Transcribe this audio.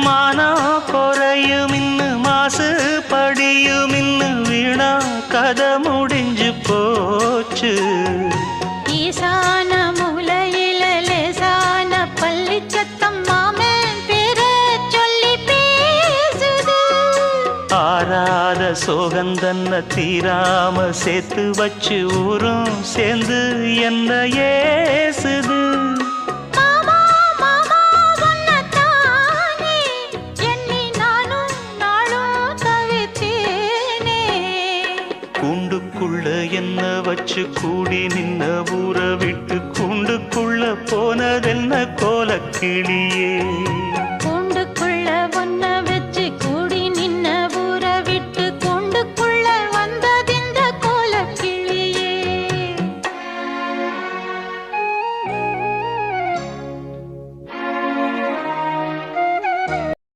மானம் குறையும் இன்னு மாசு படியும் இன்னு வீணா கதை முடிஞ்சு போச்சு. ஈசான மூலையில லேசான பள்ளி சத்தம் மாமன் பேர சொல்லி பேசுது. ஆறாத சோகந்தன்ன தீராம சேர்த்து வச்சு ஊரும் சேர்ந்து என்ன ஏசுது. கூண்டுக்குள்ள என்ன வச்சு கூடி நின்ன ஊற விட்டு கூண்டுக்குள்ள போனதென்ன கோலக்கிளியே.